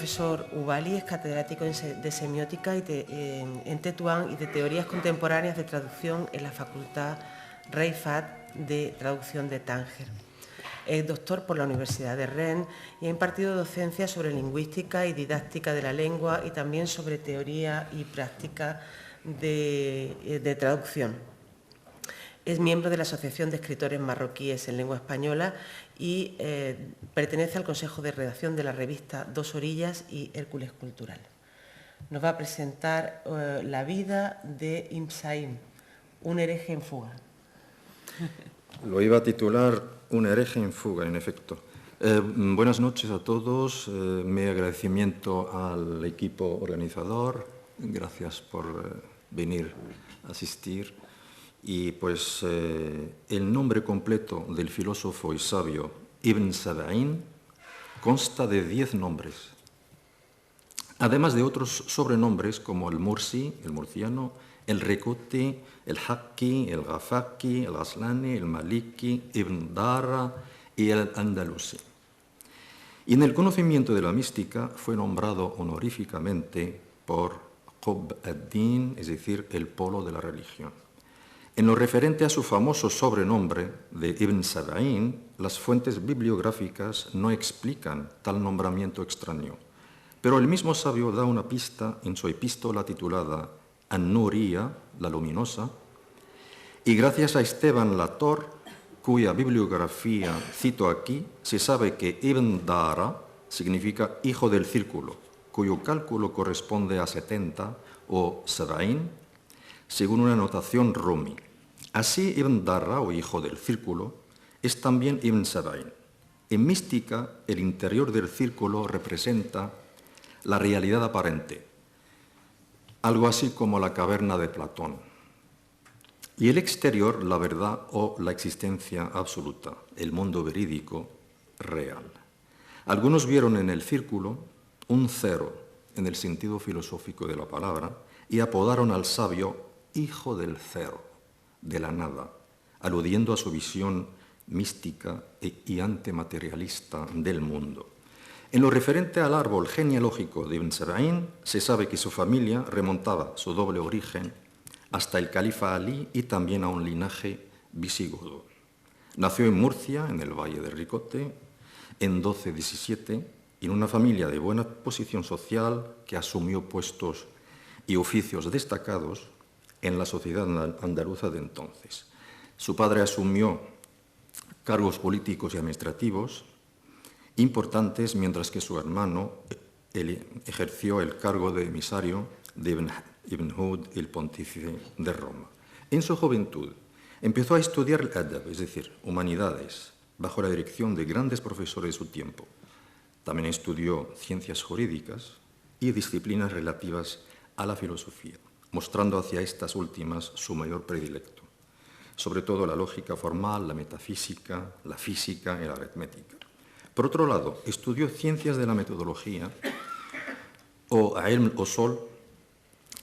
profesor Ubali es catedrático de semiótica en Tetuán y de teorías contemporáneas de traducción en la Facultad Rey Fahd de Traducción de Tánger. Es doctor por la Universidad de Rennes y ha impartido docencia sobre lingüística y didáctica de la lengua y también sobre teoría y práctica de traducción. Es miembro de la Asociación de Escritores Marroquíes en Lengua Española y pertenece al Consejo de Redacción de la revista Dos Orillas y Hércules Cultural. Nos va a presentar la vida de Ibn Saim, un hereje en fuga. Lo iba a titular Un hereje en fuga, en efecto. Buenas noches a todos. Mi agradecimiento al equipo organizador. Gracias por venir a asistir. Y pues el nombre completo del filósofo y sabio Ibn Sab'in consta de 10 nombres, además de otros sobrenombres como el Mursi, el murciano, el Ricuti, el Hakki, el Ghafaqi, el Ghaslani, el Maliki, Ibn Dara y el Andalusi. Y en el conocimiento de la mística fue nombrado honoríficamente por Qutb ad-Din, es decir, el polo de la religión. En lo referente a su famoso sobrenombre de Ibn Sab'in, las fuentes bibliográficas no explican tal nombramiento extraño, pero el mismo sabio da una pista en su epístola titulada An-Nuriya, la luminosa, y gracias a Esteban Lator, cuya bibliografía cito aquí, se sabe que Ibn Dara significa hijo del círculo, cuyo cálculo corresponde a 70 o Sab'in, según una notación Rumi. Así, Ibn Dara, o hijo del círculo, es también Ibn Sab'in. En mística, el interior del círculo representa la realidad aparente, algo así como la caverna de Platón, y el exterior, la verdad o la existencia absoluta, el mundo verídico, real. Algunos vieron en el círculo un cero, en el sentido filosófico de la palabra, y apodaron al sabio hijo del cero, de la nada, aludiendo a su visión mística y antimaterialista del mundo. En lo referente al árbol genealógico de Ibn Sab'in, se sabe que su familia remontaba su doble origen hasta el califa Ali y también a un linaje visigodo. Nació en Murcia, en el Valle del Ricote, en 1217, en una familia de buena posición social que asumió puestos y oficios destacados en la sociedad andaluza de entonces. Su padre asumió cargos políticos y administrativos importantes, mientras que su hermano ejerció el cargo de emisario de Ibn Hud, el pontífice de Roma. En su juventud empezó a estudiar el adab, es decir, humanidades, bajo la dirección de grandes profesores de su tiempo. También estudió ciencias jurídicas y disciplinas relativas a la filosofía, mostrando hacia estas últimas su mayor predilecto, sobre todo la lógica formal, la metafísica, la física y la aritmética. Por otro lado, estudió ciencias de la metodología o ilm usul,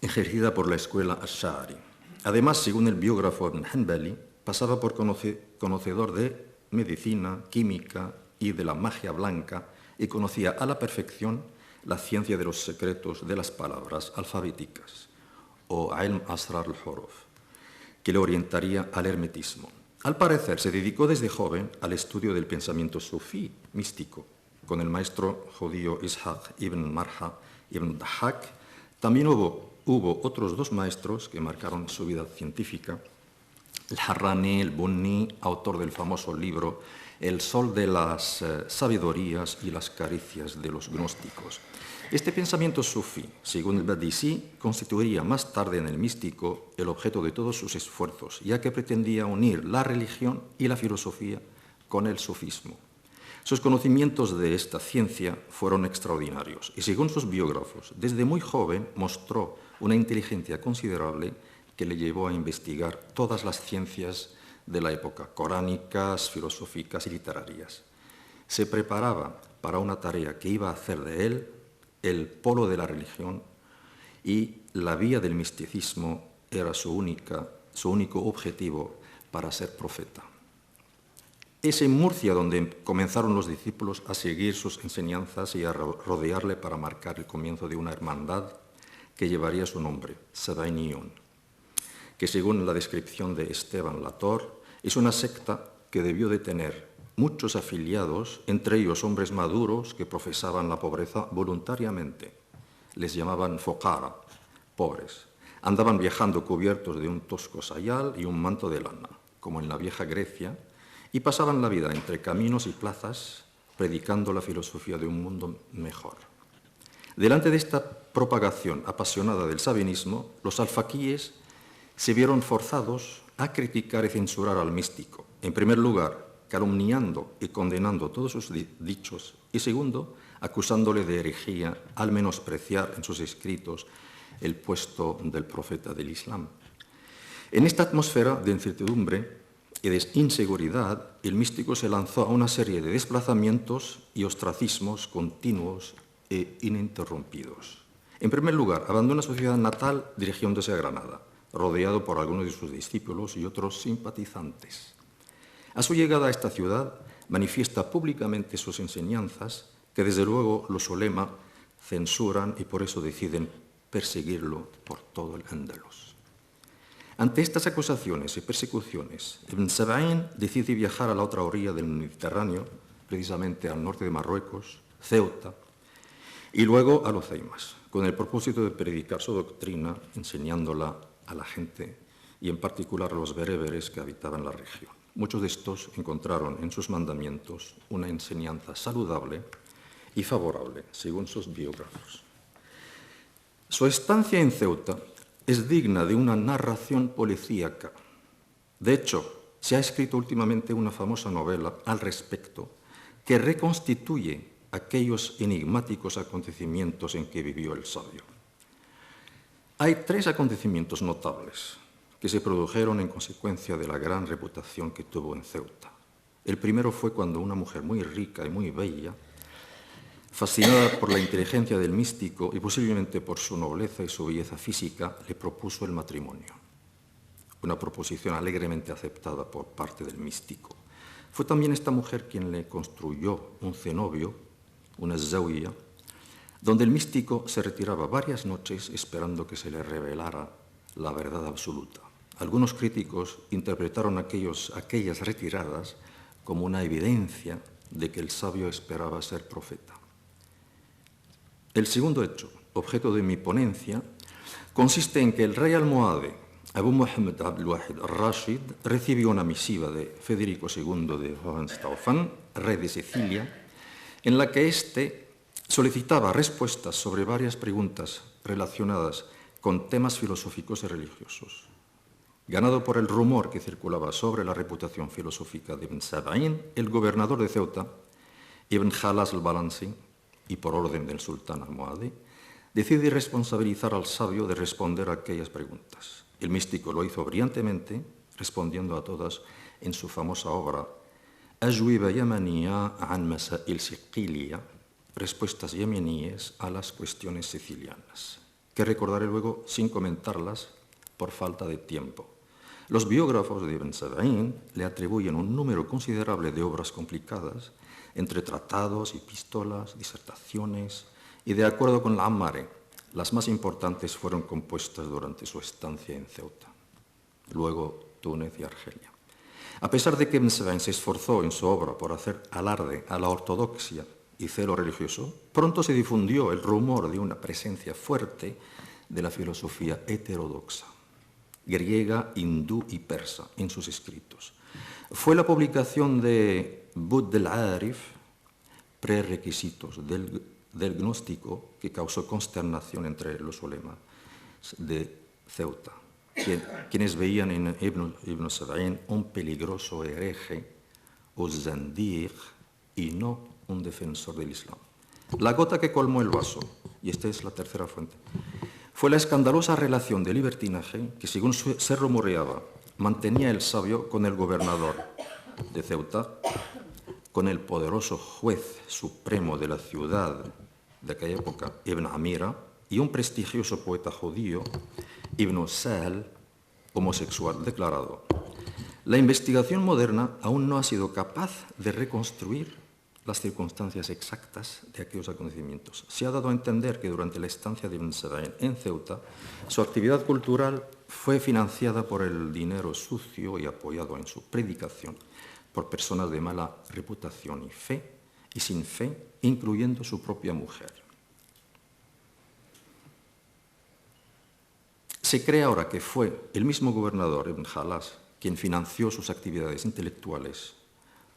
ejercida por la escuela Ash'ari. Además, según el biógrafo Ibn Hanbali, pasaba por conocedor de medicina, química y de la magia blanca y conocía a la perfección la ciencia de los secretos de las palabras alfabéticas o ilm asrar al-huruf, que le orientaría al hermetismo. Al parecer, se dedicó desde joven al estudio del pensamiento sufí místico, con el maestro judío Ishaq ibn Marja ibn Dahak. También hubo otros 2 maestros que marcaron su vida científica, el Harrani, el Bunni, autor del famoso libro El sol de las sabidurías y las caricias de los gnósticos. Este pensamiento sufí, según el Badisi, constituiría más tarde en el místico el objeto de todos sus esfuerzos, ya que pretendía unir la religión y la filosofía con el sufismo. Sus conocimientos de esta ciencia fueron extraordinarios y, según sus biógrafos, desde muy joven mostró una inteligencia considerable que le llevó a investigar todas las ciencias de la época, coránicas, filosóficas y literarias. Se preparaba para una tarea que iba a hacer de él el polo de la religión y la vía del misticismo era su único objetivo para ser profeta. Es en Murcia donde comenzaron los discípulos a seguir sus enseñanzas y a rodearle para marcar el comienzo de una hermandad que llevaría su nombre, Sabainion, que según la descripción de Esteban Lator, es una secta que debió de tener muchos afiliados, entre ellos hombres maduros que profesaban la pobreza voluntariamente. Les llamaban focara, pobres. Andaban viajando cubiertos de un tosco sayal y un manto de lana, como en la vieja Grecia, y pasaban la vida entre caminos y plazas predicando la filosofía de un mundo mejor. Delante de esta propagación apasionada del sabinismo, los alfaquíes se vieron forzados a criticar y censurar al místico. En primer lugar, calumniando y condenando todos sus dichos, y segundo, acusándole de herejía al menospreciar en sus escritos el puesto del profeta del Islam. En esta atmósfera de incertidumbre y de inseguridad, el místico se lanzó a una serie de desplazamientos y ostracismos continuos e ininterrumpidos. En primer lugar, abandona su ciudad natal dirigiéndose a Granada, rodeado por algunos de sus discípulos y otros simpatizantes. A su llegada a esta ciudad, manifiesta públicamente sus enseñanzas, que desde luego los ulema censuran y por eso deciden perseguirlo por todo el Andalus. Ante estas acusaciones y persecuciones, Ibn Sab'in decide viajar a la otra orilla del Mediterráneo, precisamente al norte de Marruecos, Ceuta, y luego a los Ceimas, con el propósito de predicar su doctrina, enseñándola a la gente y en particular a los bereberes que habitaban la región. Muchos de estos encontraron en sus mandamientos una enseñanza saludable y favorable, según sus biógrafos. Su estancia en Ceuta es digna de una narración policíaca. De hecho, se ha escrito últimamente una famosa novela al respecto que reconstituye aquellos enigmáticos acontecimientos en que vivió el sabio. Hay 3 acontecimientos notables que se produjeron en consecuencia de la gran reputación que tuvo en Ceuta. El primero fue cuando una mujer muy rica y muy bella, fascinada por la inteligencia del místico y posiblemente por su nobleza y su belleza física, le propuso el matrimonio. Una proposición alegremente aceptada por parte del místico. Fue también esta mujer quien le construyó un cenobio, una zawiya, donde el místico se retiraba varias noches esperando que se le revelara la verdad absoluta. Algunos críticos interpretaron aquellas retiradas como una evidencia de que el sabio esperaba ser profeta. El segundo hecho, objeto de mi ponencia, consiste en que el rey almohade, Abu Muhammad Abdul-Wahid al-Rashid, recibió una misiva de Federico II de Hohenstaufen, rey de Sicilia, en la que éste solicitaba respuestas sobre varias preguntas relacionadas con temas filosóficos y religiosos. Ganado por el rumor que circulaba sobre la reputación filosófica de Ibn Sab'in, el gobernador de Ceuta, Ibn Khalas al-Balansi, y por orden del sultán almohade, decide responsabilizar al sabio de responder a aquellas preguntas. El místico lo hizo brillantemente, respondiendo a todas en su famosa obra Ajwiba Yamaniya an Masail Siqiliya, respuestas yemeníes a las cuestiones sicilianas, que recordaré luego sin comentarlas por falta de tiempo. Los biógrafos de Ibn Sab'in le atribuyen un número considerable de obras complicadas, entre tratados, epístolas, disertaciones, y de acuerdo con la Ammare, las más importantes fueron compuestas durante su estancia en Ceuta, luego Túnez y Argelia. A pesar de que Ibn Sab'in se esforzó en su obra por hacer alarde a la ortodoxia y celo religioso, pronto se difundió el rumor de una presencia fuerte de la filosofía heterodoxa, griega, hindú y persa, en sus escritos. Fue la publicación de Budd al-Arif, Prerequisitos del gnóstico, que causó consternación entre los ulemas de Ceuta, quienes veían en Ibn Sab'in un peligroso hereje o zandiq y no un defensor del Islam. La gota que colmó el vaso, y esta es la tercera fuente, fue la escandalosa relación de libertinaje que, según se rumoreaba, mantenía el sabio con el gobernador de Ceuta, con el poderoso juez supremo de la ciudad de aquella época, Ibn Amira, y un prestigioso poeta judío, Ibn Sahl, homosexual declarado. La investigación moderna aún no ha sido capaz de reconstruir las circunstancias exactas de aquellos acontecimientos. Se ha dado a entender que durante la estancia de Ibn Sab'in en Ceuta, su actividad cultural fue financiada por el dinero sucio y apoyado en su predicación por personas de mala reputación y sin fe, incluyendo su propia mujer. Se cree ahora que fue el mismo gobernador Ibn Khalas quien financió sus actividades intelectuales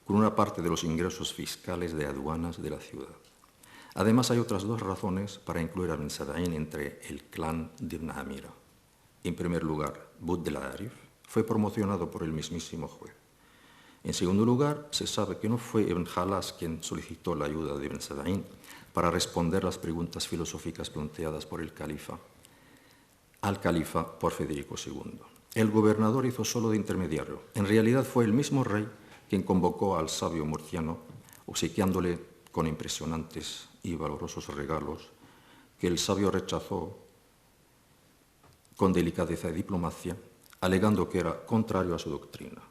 con una parte de los ingresos fiscales de aduanas de la ciudad. Además, hay otras dos razones para incluir a Ibn Sab'in entre el clan de Ibn Amira. En primer lugar, Bud al-Arif fue promocionado por el mismísimo juez. En segundo lugar, se sabe que no fue Ibn Khalas quien solicitó la ayuda de Ibn Sab'in para responder las preguntas filosóficas planteadas por el califa, al califa por Federico II. El gobernador hizo solo de intermediario. En realidad fue el mismo rey quien convocó al sabio murciano, obsequiándole con impresionantes y valorosos regalos, que el sabio rechazó con delicadeza y diplomacia, alegando que era contrario a su doctrina.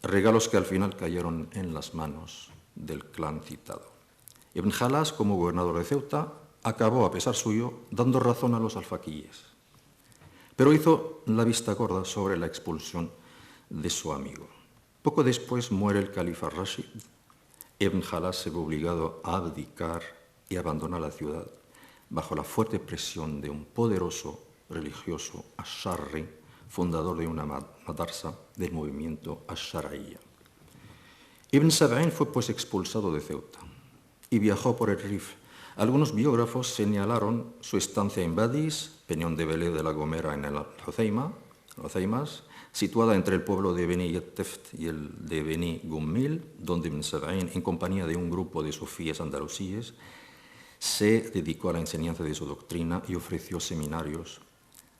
Regalos que al final cayeron en las manos del clan citado. Ibn Khalas, como gobernador de Ceuta, acabó, a pesar suyo, dando razón a los alfaquíes, pero hizo la vista gorda sobre la expulsión de su amigo. Poco después muere el califa Rashid. Ibn Khalas se ve obligado a abdicar y abandonar la ciudad bajo la fuerte presión de un poderoso religioso Ash-Sharri, fundador de una madrasa del movimiento Ash-Shar'iyya. Ibn Sab'in fue pues expulsado de Ceuta y viajó por el Rif. Algunos biógrafos señalaron su estancia en Badis, Peñón de Belé de la Gomera en el Al-Huzaymas, situada entre el pueblo de Beni Yatteft y el de Beni Gummil, donde Ibn Sab'in, en compañía de un grupo de sufíes andalusíes, se dedicó a la enseñanza de su doctrina y ofreció seminarios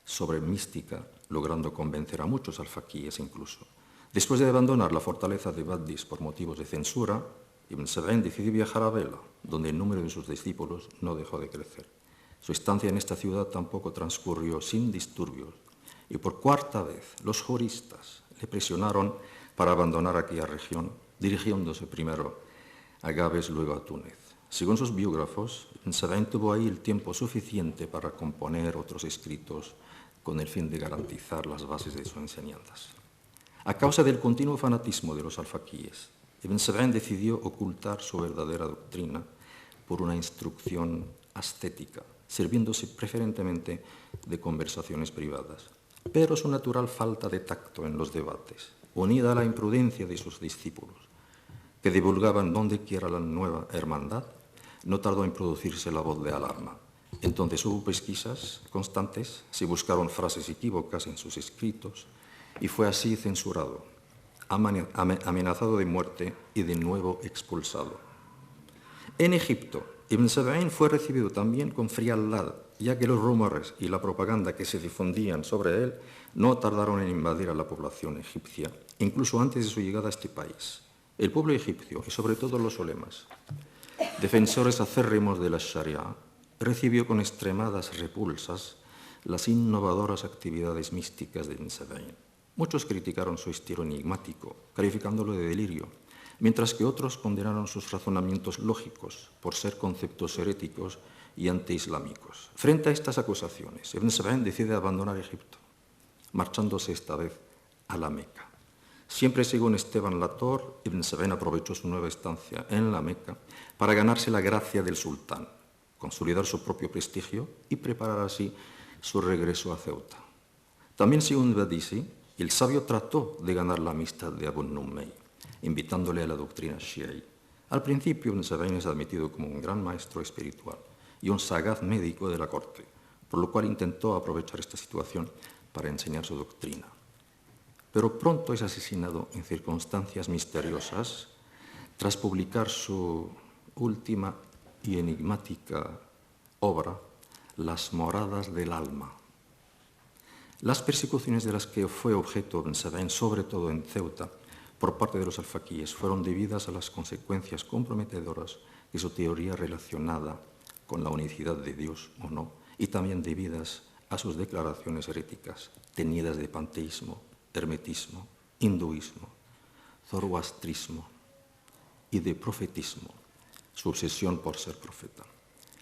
sobre mística, logrando convencer a muchos alfaquíes incluso. Después de abandonar la fortaleza de Badis por motivos de censura, Ibn Sab'in decidió viajar a Vela, donde el número de sus discípulos no dejó de crecer. Su estancia en esta ciudad tampoco transcurrió sin disturbios, y por cuarta vez los juristas le presionaron para abandonar aquella región, dirigiéndose primero a Gabes, luego a Túnez. Según sus biógrafos, Ibn Sab'in tuvo ahí el tiempo suficiente para componer otros escritos con el fin de garantizar las bases de sus enseñanzas. A causa del continuo fanatismo de los alfaquíes, Ibn Sab'in decidió ocultar su verdadera doctrina por una instrucción ascética, sirviéndose preferentemente de conversaciones privadas. Pero su natural falta de tacto en los debates, unida a la imprudencia de sus discípulos, que divulgaban donde quiera la nueva hermandad, no tardó en producirse la voz de alarma. Entonces hubo pesquisas constantes, se buscaron frases equívocas en sus escritos y fue así censurado, amenazado de muerte y de nuevo expulsado. En Egipto, Ibn Sab'in fue recibido también con frialdad, ya que los rumores y la propaganda que se difundían sobre él no tardaron en invadir a la población egipcia, incluso antes de su llegada a este país. El pueblo egipcio, y sobre todo los ulemas, defensores acérrimos de la Sharia, recibió con extremadas repulsas las innovadoras actividades místicas de Ibn Sab'in. Muchos criticaron su estilo enigmático, calificándolo de delirio, mientras que otros condenaron sus razonamientos lógicos por ser conceptos heréticos y antiislámicos. Frente a estas acusaciones, Ibn Sab'in decide abandonar Egipto, marchándose esta vez a la Meca. Siempre según Esteban Lator, Ibn Sab'in aprovechó su nueva estancia en la Meca para ganarse la gracia del sultán, consolidar su propio prestigio y preparar así su regreso a Ceuta. También según Badisi, el sabio trató de ganar la amistad de Abu Nummey, invitándole a la doctrina shi'i. Al principio, Ibn Sab'in es admitido como un gran maestro espiritual y un sagaz médico de la corte, por lo cual intentó aprovechar esta situación para enseñar su doctrina. Pero pronto es asesinado en circunstancias misteriosas tras publicar su última y enigmática obra, Las moradas del alma. Las persecuciones de las que fue objeto Ibn Sab'in, sobre todo en Ceuta, por parte de los alfaquíes, fueron debidas a las consecuencias comprometedoras de su teoría relacionada con la unicidad de Dios o no, y también debidas a sus declaraciones heréticas, teñidas de panteísmo, hermetismo hinduismo, zoroastrismo y de profetismo, su obsesión por ser profeta.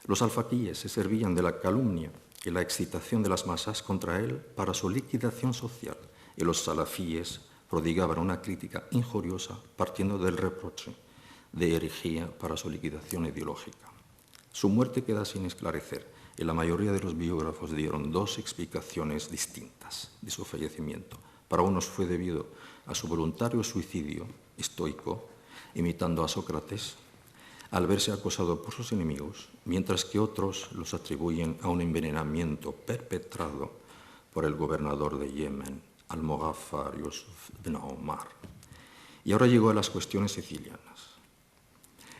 Los alfaquíes se servían de la calumnia y la excitación de las masas contra él para su liquidación social, y los salafíes prodigaban una crítica injuriosa partiendo del reproche de herejía para su liquidación ideológica. Su muerte queda sin esclarecer y la mayoría de los biógrafos dieron dos explicaciones distintas de su fallecimiento. Para unos fue debido a su voluntario suicidio estoico, imitando a Sócrates, al verse acosado por sus enemigos, mientras que otros los atribuyen a un envenenamiento perpetrado por el gobernador de Yemen, Al-Moghaffar Yusuf ibn Omar. Y ahora llegó a las cuestiones sicilianas.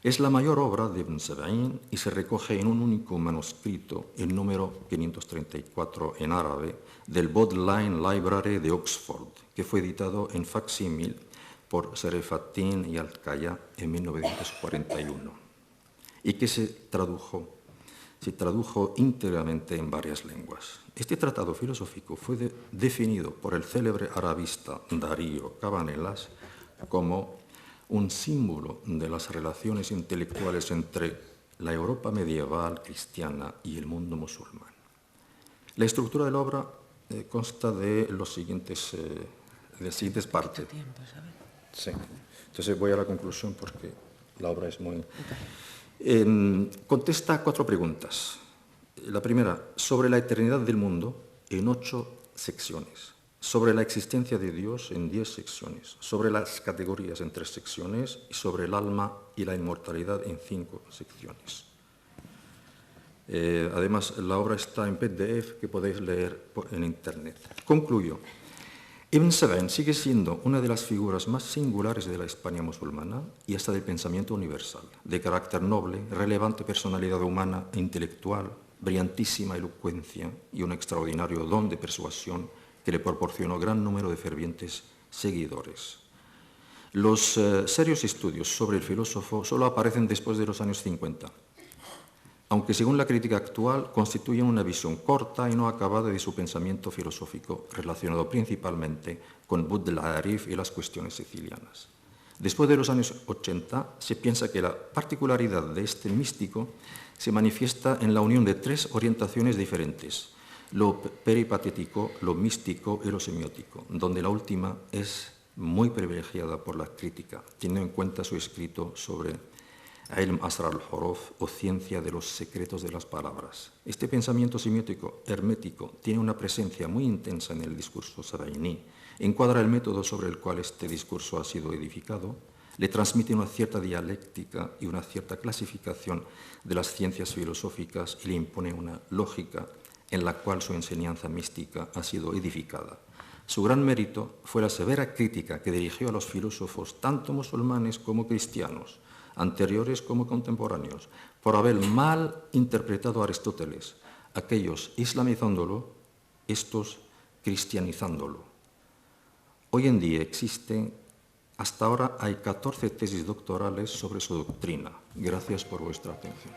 Es la mayor obra de Ibn Sab'in y se recoge en un único manuscrito, el número 534 en árabe, del Bodleian Library de Oxford, que fue editado en facsímil por Serefatín y Al-Kaya en 1941 y que se tradujo íntegramente en varias lenguas. Este tratado filosófico fue definido por el célebre arabista Darío Cabanelas como un símbolo de las relaciones intelectuales entre la Europa medieval cristiana y el mundo musulmán. La estructura de la obra consta de las siguientes partes. Sí. Entonces voy a la conclusión porque la obra es muy... contesta 4 preguntas. La primera, sobre la eternidad del mundo en 8 secciones. Sobre la existencia de Dios en 10 secciones, sobre las categorías en 3 secciones y sobre el alma y la inmortalidad en 5 secciones. Además, la obra está en PDF que podéis leer en Internet. Concluyo. Ibn Sab'in sigue siendo una de las figuras más singulares de la España musulmana y hasta del pensamiento universal, de carácter noble, relevante personalidad humana e intelectual, brillantísima elocuencia y un extraordinario don de persuasión que le proporcionó gran número de fervientes seguidores. Los serios estudios sobre el filósofo solo aparecen después de los años 50, aunque según la crítica actual constituyen una visión corta y no acabada de su pensamiento filosófico, relacionado principalmente con Budh al-Arif y las cuestiones sicilianas. Después de los años 80, se piensa que la particularidad de este místico se manifiesta en la unión de 3 orientaciones diferentes: lo peripatético, lo místico y lo semiótico, donde la última es muy privilegiada por la crítica, teniendo en cuenta su escrito sobre Ilm Asrar al-Huruf o ciencia de los secretos de las palabras. Este pensamiento semiótico hermético tiene una presencia muy intensa en el discurso sabainí, encuadra el método sobre el cual este discurso ha sido edificado, le transmite una cierta dialéctica y una cierta clasificación de las ciencias filosóficas y le impone una lógica en la cual su enseñanza mística ha sido edificada. Su gran mérito fue la severa crítica que dirigió a los filósofos, tanto musulmanes como cristianos, anteriores como contemporáneos, por haber mal interpretado a Aristóteles, aquellos islamizándolo, estos cristianizándolo. Hoy en día existen, hasta ahora hay 14 tesis doctorales sobre su doctrina. Gracias por vuestra atención.